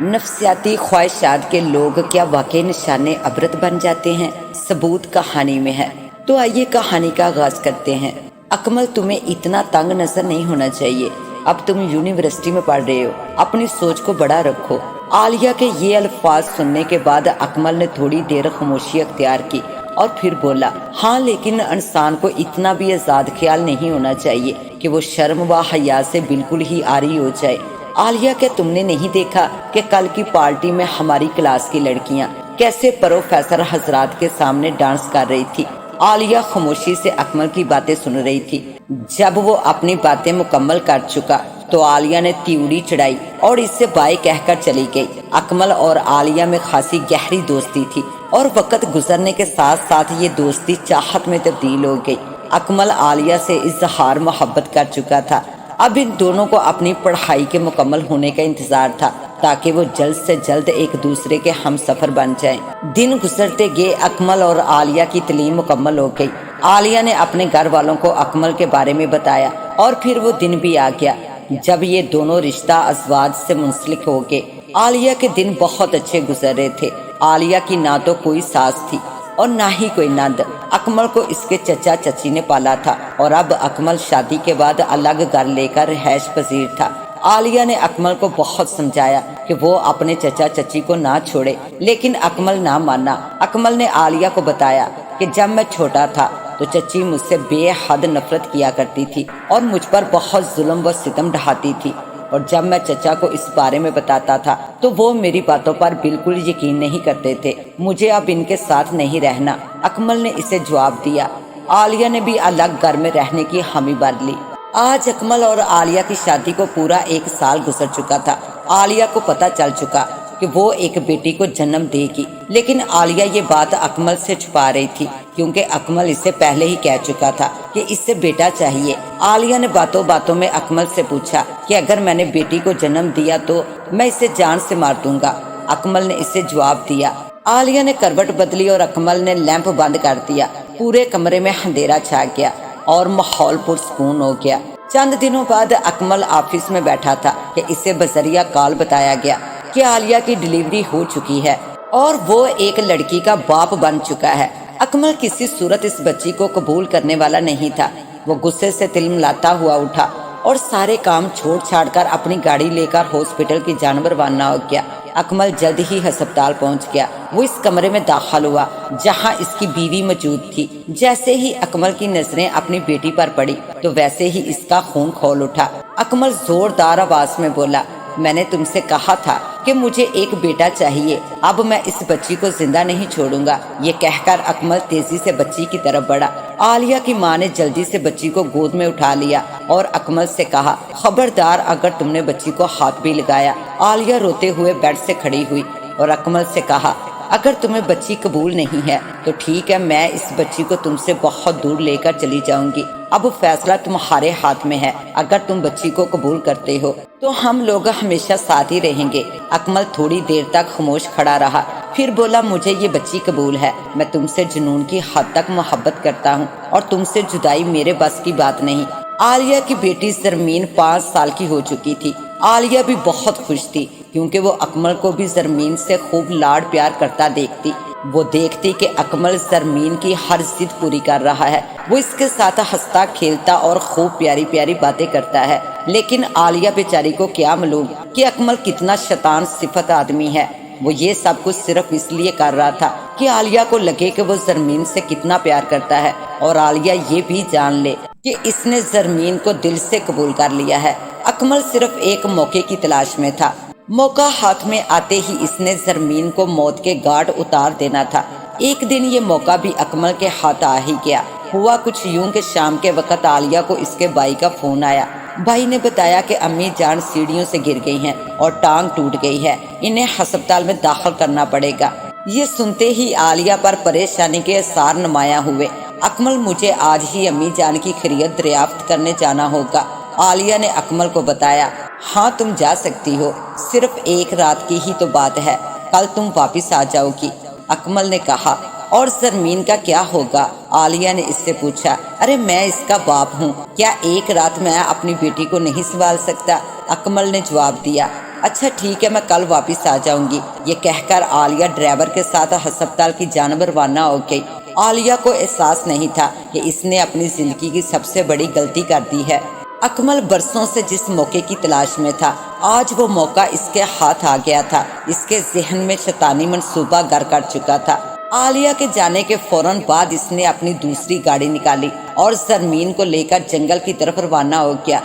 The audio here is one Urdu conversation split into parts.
نفسیاتی خواہشات کے لوگ کیا واقعی نشان عبرت بن جاتے ہیں؟ ثبوت کہانی میں ہے۔ تو آئیے کہانی کا آغاز کرتے ہیں۔ اکمل، تمہیں اتنا تنگ نظر نہیں ہونا چاہیے، اب تم یونیورسٹی میں پڑھ رہے ہو، اپنی سوچ کو بڑا رکھو۔ عالیہ کے یہ الفاظ سننے کے بعد اکمل نے تھوڑی دیر خاموشی اختیار کی اور پھر بولا، ہاں لیکن انسان کو اتنا بھی آزاد خیال نہیں ہونا چاہیے کہ وہ شرم و حیا سے بالکل ہی عاری ہو جائے۔ عالیہ، کیا تم نے نہیں دیکھا کہ کل کی پارٹی میں ہماری کلاس کی لڑکیاں کیسے پروفیسر حضرات کے سامنے ڈانس کر رہی تھی؟ عالیہ خاموشی سے اکمل کی باتیں سن رہی تھی۔ جب وہ اپنی باتیں مکمل کر چکا تو عالیہ نے تیوڑی چڑھائی اور اس سے بائے کہہ کر چلی گئی۔ اکمل اور عالیہ میں خاصی گہری دوستی تھی اور وقت گزرنے کے ساتھ ساتھ یہ دوستی چاہت میں تبدیل ہو گئی۔ اکمل عالیہ سے اظہار محبت کر چکا تھا، اب ان دونوں کو اپنی پڑھائی کے مکمل ہونے کا انتظار تھا تاکہ وہ جلد سے جلد ایک دوسرے کے ہم سفر بن جائیں۔ دن گزرتے گئے، اکمل اور عالیہ کی تعلیم مکمل ہو گئی۔ عالیہ نے اپنے گھر والوں کو اکمل کے بارے میں بتایا اور پھر وہ دن بھی آ گیا جب یہ دونوں رشتہ ازواج سے منسلک ہو گئے۔ عالیہ کے دن بہت اچھے گزر رہے تھے۔ عالیہ کی نہ تو کوئی ساس تھی اور نہ ہی کوئی نند۔ اکمل کو اس کے چچا چچی نے پالا تھا اور اب اکمل شادی کے بعد الگ گھر لے کر رہائش پذیر تھا۔ عالیہ نے اکمل کو بہت سمجھایا کہ وہ اپنے چچا چچی کو نہ چھوڑے، لیکن اکمل نہ مانا۔ اکمل نے عالیہ کو بتایا کہ جب میں چھوٹا تھا تو چچی مجھ سے بے حد نفرت کیا کرتی تھی اور مجھ پر بہت ظلم و ستم ڈھاتی تھی، اور جب میں چچا کو اس بارے میں بتاتا تھا تو وہ میری باتوں پر بالکل یقین نہیں کرتے تھے۔ مجھے اب ان کے ساتھ نہیں رہنا، اکمل نے اسے جواب دیا۔ عالیہ نے بھی الگ گھر میں رہنے کی حامی بھر لی۔ آج اکمل اور عالیہ کی شادی کو پورا 1 سال گزر چکا تھا۔ عالیہ کو پتہ چل چکا کہ وہ ایک بیٹی کو جنم دے گی، لیکن عالیہ یہ بات اکمل سے چھپا رہی تھی کیونکہ اکمل اسے پہلے ہی کہہ چکا تھا کہ اس سے بیٹا چاہیے۔ عالیہ نے باتوں باتوں میں اکمل سے پوچھا کہ اگر میں نے بیٹی کو جنم دیا تو میں اسے جان سے مار دوں گا۔ اکمل نے اسے جواب دیا۔ عالیہ نے کروٹ بدلی اور اکمل نے لیمپ بند کر دیا۔ پورے کمرے میں اندھیرا چھا گیا اور ماحول پرسکون ہو گیا۔ چند دنوں بعد اکمل آفس میں بیٹھا تھا کہ اسے بذریعہ کال بتایا گیا کہ عالیہ کی ڈیلیوری ہو چکی ہے اور وہ ایک لڑکی کا باپ بن چکا ہے۔ اکمل کسی صورت اس بچی کو قبول کرنے والا نہیں تھا۔ وہ غصے سے تلملاتا ہوا اٹھا اور سارے کام چھوڑ چھاڑ کر اپنی گاڑی لے کر ہاسپٹل کی جانب روانہ ہو گیا۔ اکمل جلد ہی ہسپتال پہنچ گیا۔ وہ اس کمرے میں داخل ہوا جہاں اس کی بیوی موجود تھی۔ جیسے ہی اکمل کی نظریں اپنی بیٹی پر پڑی تو ویسے ہی اس کا خون کھول اٹھا۔ اکمل زوردار آواز میں بولا، میں نے تم سے کہا تھا کہ مجھے ایک بیٹا چاہیے، اب میں اس بچی کو زندہ نہیں چھوڑوں گا۔ یہ کہہ کر اکمل تیزی سے بچی کی طرف بڑھا۔ عالیہ کی ماں نے جلدی سے بچی کو گود میں اٹھا لیا اور اکمل سے کہا، خبردار اگر تم نے بچی کو ہاتھ بھی لگایا۔ عالیہ روتے ہوئے بیڈ سے کھڑی ہوئی اور اکمل سے کہا، اگر تمہیں بچی قبول نہیں ہے تو ٹھیک ہے، میں اس بچی کو تم سے بہت دور لے کر چلی جاؤں گی۔ اب فیصلہ تمہارے ہاتھ میں ہے، اگر تم بچی کو قبول کرتے ہو تو ہم لوگ ہمیشہ ساتھ ہی رہیں گے۔ اکمل تھوڑی دیر تک خاموش کھڑا رہا، پھر بولا، مجھے یہ بچی قبول ہے۔ میں تم سے جنون کی حد تک محبت کرتا ہوں اور تم سے جدائی میرے بس کی بات نہیں۔ عالیہ کی بیٹی زرمین 5 سال کی ہو چکی تھی۔ عالیہ بھی بہت خوش تھی کیونکہ وہ اکمل کو بھی زرمین سے خوب لاڈ پیار کرتا دیکھتی۔ وہ دیکھتی کہ اکمل زرمین کی ہر ضد پوری کر رہا ہے، وہ اس کے ساتھ ہنستا کھیلتا اور خوب پیاری پیاری باتیں کرتا ہے۔ لیکن عالیہ بیچاری کو کیا معلوم کہ اکمل کتنا شیطان صفت آدمی ہے۔ وہ یہ سب کچھ صرف اس لیے کر رہا تھا کہ عالیہ کو لگے کہ وہ زرمین سے کتنا پیار کرتا ہے اور عالیہ یہ بھی جان لے کہ اس نے زرمین کو دل سے قبول کر لیا ہے۔ اکمل صرف ایک موقع کی تلاش میں تھا۔ موقع ہاتھ میں آتے ہی اس نے زرمین کو موت کے گھاٹ اتار دینا تھا۔ ایک دن یہ موقع بھی اکمل کے ہاتھ آ ہی گیا۔ ہوا کچھ یوں کہ شام کے وقت عالیہ کو اس کے بھائی کا فون آیا۔ بھائی نے بتایا کہ امی جان سیڑھیوں سے گر گئی ہیں اور ٹانگ ٹوٹ گئی ہے، انہیں ہسپتال میں داخل کرنا پڑے گا۔ یہ سنتے ہی عالیہ پر پریشانی کے آثار نمایاں ہوئے۔ اکمل، مجھے آج ہی امی جان کی خیریت دریافت کرنے جانا ہوگا۔ عالیہ نے اکمل کو بتایا، ہاں تم جا سکتی ہو، صرف 1 رات کی ہی تو بات ہے، کل تم واپس آ جاؤ گی۔ اکمل نے کہا، اور زرمین کا کیا ہوگا؟ عالیہ نے اس سے پوچھا۔ ارے میں اس کا باپ ہوں، کیا 1 رات میں اپنی بیٹی کو نہیں سنبھال سکتا؟ اکمل نے جواب دیا۔ اچھا ٹھیک ہے، میں کل واپس آ جاؤں گی۔ یہ کہہ کر عالیہ ڈرائیور کے ساتھ ہسپتال کی جانب روانہ ہو گئی۔ عالیہ کو احساس نہیں تھا کہ اس نے اپنی زندگی کی سب سے بڑی غلطی کر دی ہے۔ اکمل برسوں سے جس موقع کی تلاش میں تھا، آج وہ موقع اس کے ہاتھ آ گیا تھا۔ اس کے ذہن میں شیطانی منصوبہ گر کر چکا تھا۔ عالیہ کے جانے کے فوراً بعد اس نے اپنی دوسری گاڑی نکالی اور زرمین کو لے کر جنگل کی طرف روانہ ہو گیا۔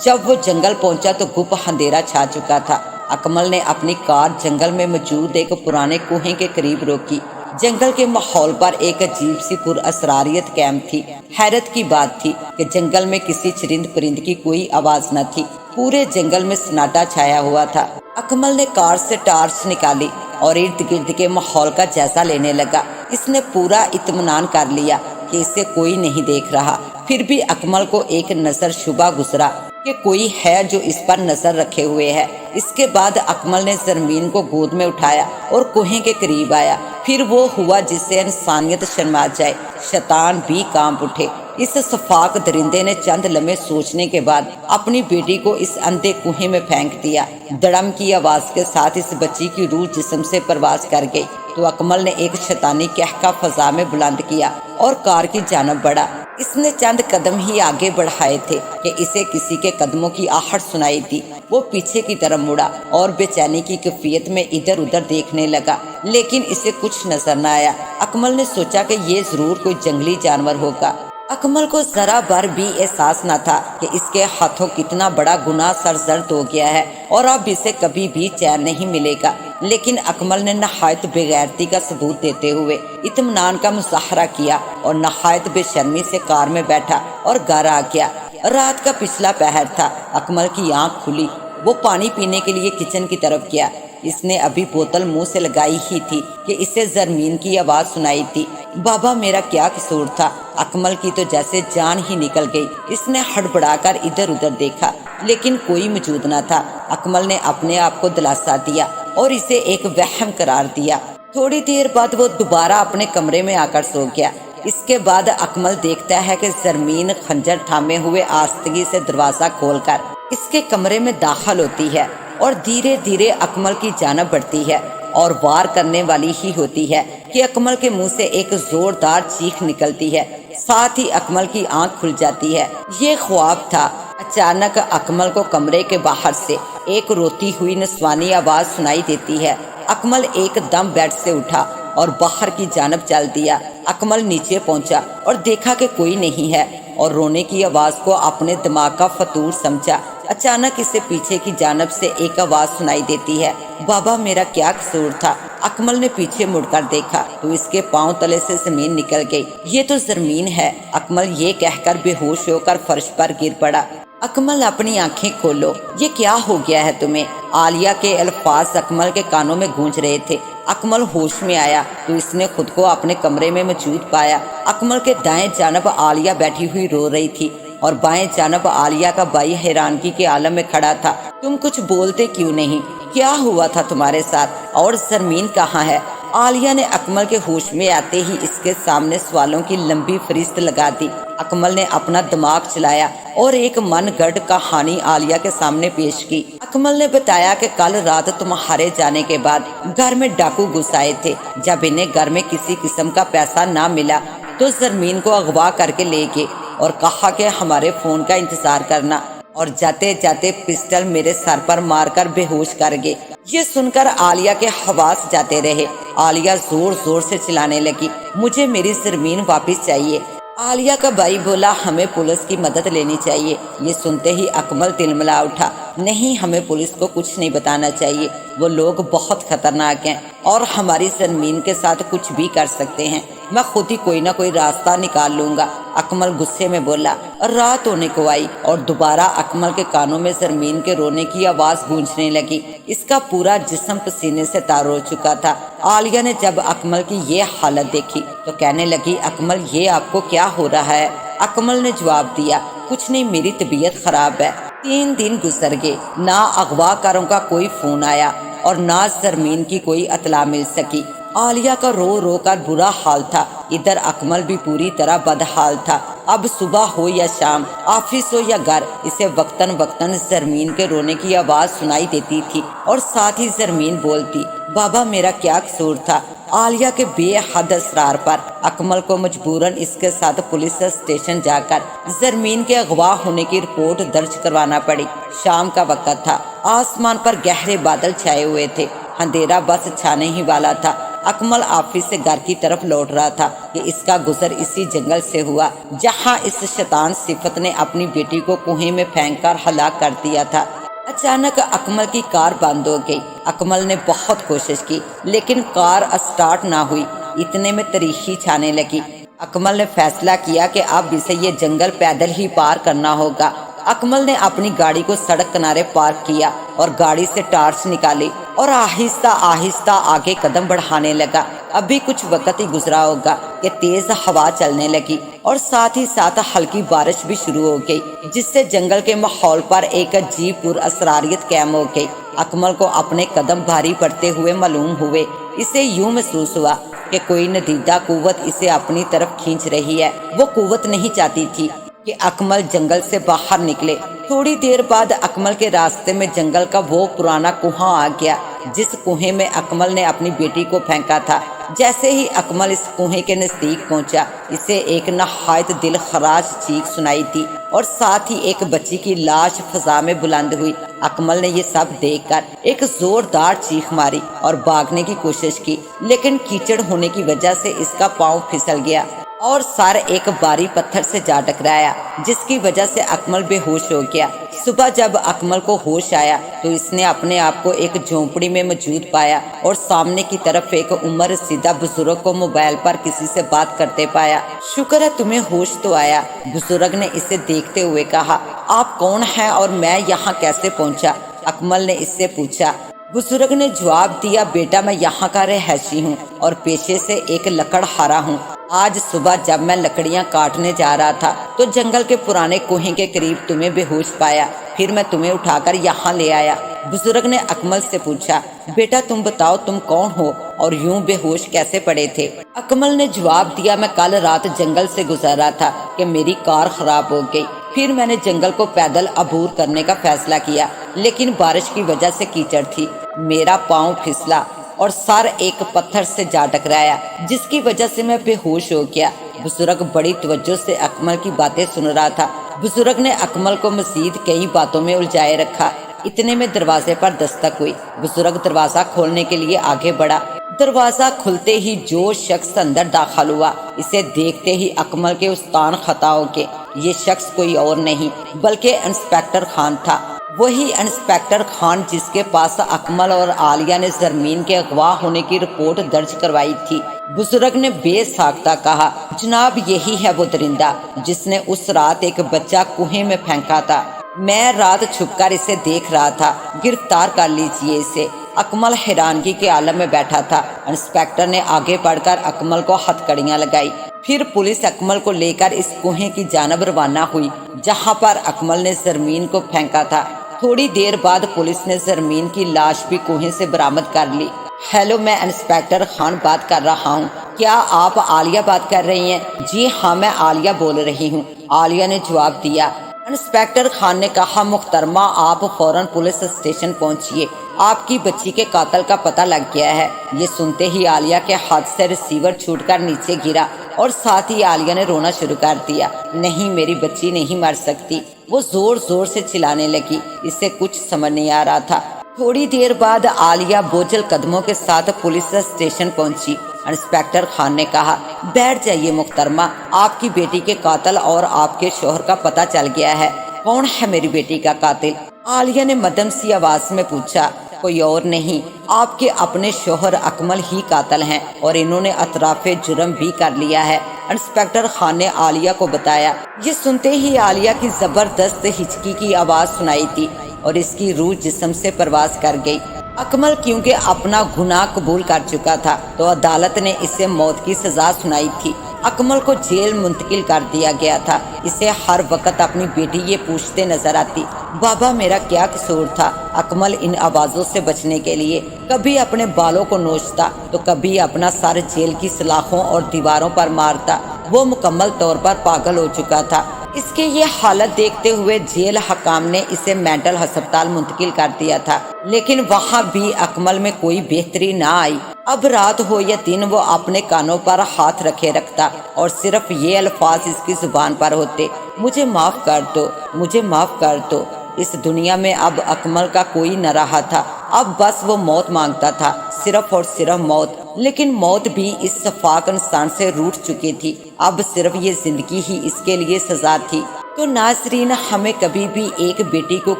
جب وہ جنگل پہنچا تو گپ اندھیرا چھا چکا تھا۔ اکمل نے اپنی کار جنگل میں موجود ایک پرانے کنویں کے قریب روکی۔ جنگل کے ماحول پر ایک عجیب سی پر اسراریت قائم تھی۔ حیرت کی بات تھی کہ جنگل میں کسی چرند پرند کی کوئی آواز نہ تھی۔ پورے جنگل میں سناٹا چھایا ہوا تھا۔ اکمل نے کار سے ٹارچ نکالی اور ارد گرد کے ماحول کا جائزہ لینے لگا۔ اس نے پورا اطمینان کر لیا کہ اسے کوئی نہیں دیکھ رہا۔ پھر بھی اکمل کو ایک نظر شبہ گزرا کہ کوئی ہے جو اس پر نظر رکھے ہوئے ہے۔ اس کے بعد اکمل نے زرمین کو گود میں اٹھایا اور کنویں کے قریب آیا۔ پھر وہ ہوا جس سے انسانیت شرما جائے، شیطان بھی کانپ اٹھے۔ اس صفاق درندے نے چند لمحے سوچنے کے بعد اپنی بیٹی کو اس اندھے کنویں میں پھینک دیا۔ دڑم کی آواز کے ساتھ اس بچی کی روح جسم سے پرواز کر گئی تو اکمل نے ایک شیطانی کہکا فضا میں بلند کیا اور کار کی جانب بڑھا۔ اس نے چند قدم ہی آگے بڑھائے تھے کہ اسے کسی کے قدموں کی آہٹ سنائی دی۔ وہ پیچھے کی طرف مڑا اور بے چینی کی کیفیت میں ادھر ادھر دیکھنے لگا، لیکن اسے کچھ نظر نہ آیا۔ اکمل نے سوچا کہ یہ ضرور کوئی جنگلی جانور ہوگا۔ اکمل کو ذرا بھر بھی احساس نہ تھا کہ اس کے ہاتھوں کتنا بڑا گناہ سرزد ہو گیا ہے اور اب اسے کبھی بھی چین نہیں ملے گا۔ لیکن اکمل نے نہایت بے غیرتی کا ثبوت دیتے ہوئے اطمینان کا مظاہرہ کیا اور نہایت بے شرمی سے کار میں بیٹھا اور گھر آ گیا۔ رات کا پچھلا پہر تھا۔ اکمل کی آنکھ کھلی۔ وہ پانی پینے کے لیے کچن کی طرف گیا۔ اس نے ابھی بوتل منہ سے لگائی ہی تھی کہ اسے زرمین کی آواز سنائی تھی۔ بابا میرا کیا قصور تھا؟ اکمل کی تو جیسے جان ہی نکل گئی۔ اس نے ہڑبڑا کر ادھر ادھر دیکھا لیکن کوئی موجود نہ تھا۔ اکمل نے اپنے آپ کو دلاسا دیا اور اسے ایک وہم قرار دیا۔ تھوڑی دیر بعد وہ دوبارہ اپنے کمرے میں آ کر سو گیا۔ اس کے بعد اکمل دیکھتا ہے کہ زرمین خنجر تھامے ہوئے آستگی سے دروازہ کھول کر اس کے کمرے میں داخل ہوتی ہے اور دھیرے دھیرے اکمل کی جانب بڑھتی ہے اور وار کرنے والی ہی ہوتی ہے کہ اکمل کے منہ سے ایک زوردار چیخ نکلتی ہے۔ ساتھ ہی اکمل کی آنکھ کھل جاتی ہے۔ یہ خواب تھا۔ اچانک اکمل کو کمرے کے باہر سے ایک روتی ہوئی نسوانی آواز سنائی دیتی ہے۔ اکمل ایک دم بیڈ سے اٹھا اور باہر کی جانب چل دیا۔ اکمل نیچے پہنچا اور دیکھا کہ کوئی نہیں ہے اور رونے کی آواز کو اپنے دماغ کا فطور سمجھا۔ اچانک اسے پیچھے کی جانب سے ایک آواز سنائی دیتی ہے، بابا میرا کیا قصور تھا؟ اکمل نے پیچھے مڑ کر دیکھا تو اس کے پاؤں تلے سے زمین نکل گئی۔ یہ تو زرمین ہے۔ اکمل یہ کہہ کر بے ہوش ہو کر فرش پر گر پڑا۔ اکمل اپنی آنکھیں کھولو، یہ کیا ہو گیا ہے تمہیں؟ عالیہ کے الفاظ اکمل کے کانوں میں گونج رہے تھے۔ اکمل ہوش میں آیا تو اس نے خود کو اپنے کمرے میں موجود پایا۔ اکمل کے دائیں جانب عالیہ بیٹھی ہوئی رو رہی تھی اور بائیں جانب عالیہ کا بھائی حیرانگی کے عالم میں کھڑا تھا۔ تم کچھ بولتے کیوں نہیں؟ کیا ہوا تھا تمہارے ساتھ؟ اور زرمین کہاں ہے؟ عالیہ نے اکمل کے ہوش میں آتے ہی اس کے سامنے سوالوں کی لمبی فہرست لگا دی۔ اکمل نے اپنا دماغ چلایا اور ایک من گڑھ کہانی عالیہ کے سامنے پیش کی۔ اکمل نے بتایا کہ کل رات تمہارے جانے کے بعد گھر میں ڈاکو گھس آئے تھے۔ جب انہیں گھر میں کسی قسم کا پیسہ نہ ملا تو زرمین کو اغوا کر کے لے گئے اور کہا کہ ہمارے فون کا انتظار کرنا، اور جاتے جاتے پسٹل میرے سر پر مار کر بے ہوش کر گئے۔ یہ سن کر عالیہ کے حواس جاتے رہے۔ عالیہ زور زور سے چلانے لگی، مجھے میری زرمین واپس چاہیے۔ عالیہ کا بھائی بولا، ہمیں پولیس کی مدد لینی چاہیے۔ یہ سنتے ہی اکمل تلملا اٹھا، نہیں ہمیں پولیس کو کچھ نہیں بتانا چاہیے، وہ لوگ بہت خطرناک ہیں اور ہماری زرمین کے ساتھ کچھ بھی کر سکتے ہیں، میں خود ہی کوئی نہ کوئی راستہ نکال لوں گا۔ اکمل غصے میں بولا۔ رات ہونے کو آئی اور دوبارہ اکمل کے کانوں میں زرمین کے رونے کی آواز گونجنے لگی۔ اس کا پورا جسم پسینے سے تار ہو چکا تھا۔ عالیہ نے جب اکمل کی یہ حالت دیکھی تو کہنے لگی، اکمل یہ آپ کو کیا ہو رہا ہے؟ اکمل نے جواب دیا، کچھ نہیں، میری طبیعت خراب ہے۔ 3 دن گزر گئے، نہ اغوا کاروں کا کوئی فون آیا اور نہ زرمین کی کوئی اطلاع مل سکی۔ عالیہ کا رو رو کر برا حال تھا، ادھر اکمل بھی پوری طرح بدحال تھا۔ اب صبح ہو یا شام، آفس ہو یا گھر، اسے وقتاً وقتاً زرمین کے رونے کی آواز سنائی دیتی تھی اور ساتھ ہی زرمین بولتی، بابا میرا کیا قصور تھا۔ عالیہ کے بے حد اصرار پر اکمل کو مجبوراً اس کے ساتھ پولیس اسٹیشن جا کر زرمین کے اغوا ہونے کی رپورٹ درج کروانا پڑی۔ شام کا وقت تھا، آسمان پر گہرے بادل چھائے ہوئے تھے، اندھیرا بس چھانے ہی والا تھا۔ اکمل آفس سے گھر کی طرف لوٹ رہا تھا کہ اس کا گزر اسی جنگل سے ہوا جہاں اس شیطان صفت نے اپنی بیٹی کو کنویں میں پھینک کر ہلاک کر دیا تھا۔ اچانک اکمل کی کار بند ہو گئی۔ اکمل نے بہت کوشش کی لیکن کار اسٹارٹ نہ ہوئی۔ اتنے میں تاریخی چھانے لگی۔ اکمل نے فیصلہ کیا کہ اب اسے یہ جنگل پیدل ہی پار کرنا ہوگا۔ اکمل نے اپنی گاڑی کو سڑک کنارے پارک کیا اور گاڑی سے ٹارچ نکالی اور آہستہ آہستہ آگے قدم بڑھانے لگا۔ ابھی کچھ وقت ہی گزرا ہوگا کہ تیز ہوا چلنے لگی اور ساتھ ہی ساتھ ہلکی بارش بھی شروع ہو گئی، جس سے جنگل کے ماحول پر ایک عجیب پر اسراریت قائم ہو گئی۔ اکمل کو اپنے قدم بھاری پڑتے ہوئے معلوم ہوئے۔ اسے یوں محسوس ہوا کہ کوئی ندیدہ قوت اسے اپنی طرف کھینچ رہی ہے۔ وہ قوت نہیں چاہتی تھی کہ اکمل جنگل سے باہر نکلے۔ تھوڑی دیر بعد اکمل کے راستے میں جنگل کا وہ پرانا کنواں آ گیا جس کنویں میں اکمل نے اپنی بیٹی کو پھینکا تھا۔ جیسے ہی اکمل اس کنویں کے نزدیک پہنچا، اسے ایک نہایت دل خراش چیخ سنائی دی اور ساتھ ہی ایک بچی کی لاش فضا میں بلند ہوئی۔ اکمل نے یہ سب دیکھ کر ایک زوردار چیخ ماری اور بھاگنے کی کوشش کی، لیکن کیچڑ ہونے کی وجہ سے اس کا پاؤں پھسل گیا اور سر ایک بھاری پتھر سے جا ٹکرایا، جس کی وجہ سے اکمل بے ہوش ہو گیا۔ صبح جب اکمل کو ہوش آیا تو اس نے اپنے آپ کو ایک جھونپڑی میں موجود پایا اور سامنے کی طرف ایک عمر رسیدہ بزرگ کو موبائل پر کسی سے بات کرتے پایا۔ شکر ہے تمہیں ہوش تو آیا، بزرگ نے اسے دیکھتے ہوئے کہا۔ آپ کون ہیں اور میں یہاں کیسے پہنچا؟ اکمل نے اس سے پوچھا۔ بزرگ نے جواب دیا، بیٹا میں یہاں کا رہائشی ہوں اور پیشے سے ایک لکڑہارا ہوں۔ آج صبح جب میں لکڑیاں کاٹنے جا رہا تھا تو جنگل کے پرانے کنویں کے قریب تمہیں بے ہوش پایا، پھر میں تمہیں اٹھا کر یہاں لے آیا۔ بزرگ نے اکمل سے پوچھا، بیٹا تم بتاؤ تم کون ہو اور یوں بے ہوش کیسے پڑے تھے؟ اکمل نے جواب دیا، میں کل رات جنگل سے گزر رہا تھا کہ میری کار خراب ہو گئی، پھر میں نے جنگل کو پیدل عبور کرنے کا فیصلہ کیا، لیکن بارش کی وجہ سے کیچڑ تھی، میرا پاؤں پھسلا اور سر ایک پتھر سے جا ٹکرایا، جس کی وجہ سے میں بے ہوش ہو گیا۔ بزرگ بڑی توجہ سے اکمل کی باتیں سن رہا تھا۔ بزرگ نے اکمل کو مزید کئی باتوں میں الجھائے رکھا۔ اتنے میں دروازے پر دستک ہوئی۔ بزرگ دروازہ کھولنے کے لیے آگے بڑھا۔ دروازہ کھلتے ہی جو شخص اندر داخل ہوا، اسے دیکھتے ہی اکمل کے استان خطا ہو کے یہ شخص کوئی اور نہیں بلکہ انسپیکٹر خان تھا۔ وہی انسپیکٹر خان جس کے پاس اکمل اور عالیہ نے زرمین کے اغوا ہونے کی رپورٹ درج کروائی تھی۔ بزرگ نے بے ساختہ کہا، جناب یہی ہے وہ درندہ جس نے اس رات ایک بچہ کنویں میں پھینکا تھا۔ میں رات چھپ کر اسے دیکھ رہا تھا، گرفتار کر لیجئے اسے۔ اکمل حیرانگی کے عالم میں بیٹھا تھا۔ انسپیکٹر نے آگے بڑھ کر اکمل کو ہتھکڑیاں لگائی۔ پھر پولیس اکمل کو لے کر اس کنویں کی جانب روانہ ہوئی جہاں پر اکمل نے زرمین کو پھینکا تھا۔ تھوڑی دیر بعد پولیس نے زرمین کی لاش بھی کنویں سے برآمد کر لی۔ ہیلو، میں انسپیکٹر خان بات کر رہا ہوں، کیا آپ عالیہ بات کر رہی ہیں؟ جی ہاں میں عالیہ بول رہی ہوں، عالیہ نے جواب دیا۔ انسپیکٹر خان نے کہا، محترمہ آپ فوراً پولیس اسٹیشن پہنچیے، آپ کی بچی کے قاتل کا پتہ لگ گیا ہے۔ یہ سنتے ہی عالیہ کے ہاتھ سے ریسیور چھوٹ کر نیچے گرا اور ساتھ ہی عالیہ نے رونا شروع کر دیا۔ نہیں، میری بچی نہیں مر سکتی، وہ زور زور سے چلانے لگی، اسے کچھ سمجھ نہیں آ رہا تھا۔ تھوڑی دیر بعد عالیہ بوجھل قدموں کے ساتھ پولیس اسٹیشن پہنچی۔ انسپیکٹر خان نے کہا، بیٹھ جائیے محترمہ، آپ کی بیٹی کے قاتل اور آپ کے شوہر کا پتہ چل گیا ہے۔ کون ہے میری بیٹی کا قاتل؟ عالیہ نے مدھم سی آواز میں پوچھا۔ کوئی اور نہیں، آپ کے اپنے شوہر اکمل ہی قاتل ہیں اور انہوں نے اطراف جرم بھی کر لیا ہے، انسپیکٹر خان نے عالیہ کو بتایا۔ یہ سنتے ہی عالیہ کی زبردست ہچکی کی آواز سنائی تھی اور اس کی روح جسم سے پرواز کر گئی۔ اکمل کیونکہ اپنا گناہ قبول کر چکا تھا تو عدالت نے اسے موت کی سزا سنائی تھی۔ اکمل کو جیل منتقل کر دیا گیا تھا۔ اسے ہر وقت اپنی بیٹی یہ پوچھتے نظر آتی، بابا میرا کیا قصور تھا؟ اکمل ان آوازوں سے بچنے کے لیے کبھی اپنے بالوں کو نوچتا تو کبھی اپنا سر جیل کی سلاخوں اور دیواروں پر مارتا۔ وہ مکمل طور پر پاگل ہو چکا تھا۔ اس کے یہ حالت دیکھتے ہوئے جیل حکام نے اسے مینٹل ہسپتال منتقل کر دیا تھا، لیکن وہاں بھی اکمل میں کوئی بہتری نہ آئی۔ اب رات ہو یا دن وہ اپنے کانوں پر ہاتھ رکھے رکھتا اور صرف یہ الفاظ اس کی زبان پر ہوتے، مجھے معاف کر دو، مجھے معاف کر دو۔ اس دنیا میں اب اکمل کا کوئی نہ رہا تھا، اب بس وہ موت مانگتا تھا، صرف اور صرف موت۔ لیکن موت بھی اس شفاق انسان سے روٹھ چکی تھی، اب صرف یہ زندگی ہی اس کے لیے سزا تھی۔ تو ناظرین، ہمیں کبھی بھی ایک بیٹی کو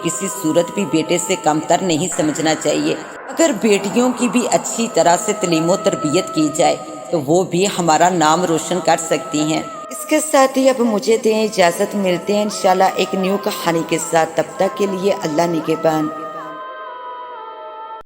کسی صورت بھی بیٹے سے کم تر نہیں سمجھنا چاہیے۔ اگر بیٹیوں کی بھی اچھی طرح سے تعلیم و تربیت کی جائے تو وہ بھی ہمارا نام روشن کر سکتی ہیں۔ اس کے ساتھ ہی اب مجھے دیں اجازت، ملتے ہیں انشاءاللہ ایک نیو کہانی کے ساتھ، تب تک کے لیے اللہ نگہبان۔